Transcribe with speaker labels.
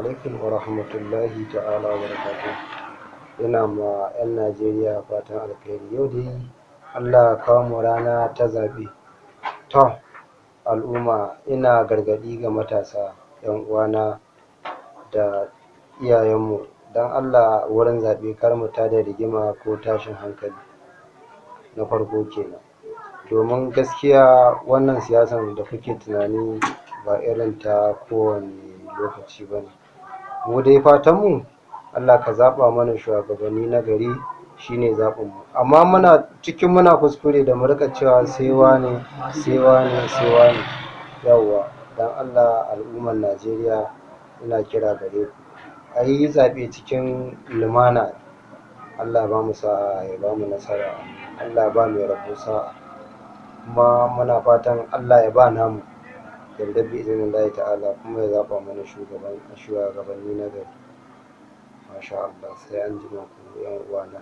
Speaker 1: alaikum wa rahmatullahi ta'ala wa barakatuh. Ina ma 'yan Najeriya fatan alkhairi. Yau dai Allah ya kawo mu rana ta zaɓe. To, al'umma ina gargaɗi ga matasa 'yan uwana da iyayenmu don Allah wurin zaɓe kar mu tada rigima ko tashin hankali. Na farko kenan. Domin gaskiya wannan siyasan da kuke tunani ba irin ta kowane lokaci ba ne. Mu dai fatanmu Allah ka zaɓa mana shugabanni na gari, shine zaɓinmu. Amma muna kuskure da mu riƙa cewa sai wane sai wane sai wane. Yawwa don Allah al'ummar Najeriya ina kira gare ku a yi zaɓe cikin lumana. Allah ya bamu sa'a, ya bamu nasara, Allah ya ba mai rabo sa'a. Kuma muna fatan Allah ya ba namu yarda bi iznillahi ta'ala, kuma ya zaɓa mana shugabanni na gari. Masha Allah, sai anjima ku 'yan uwana.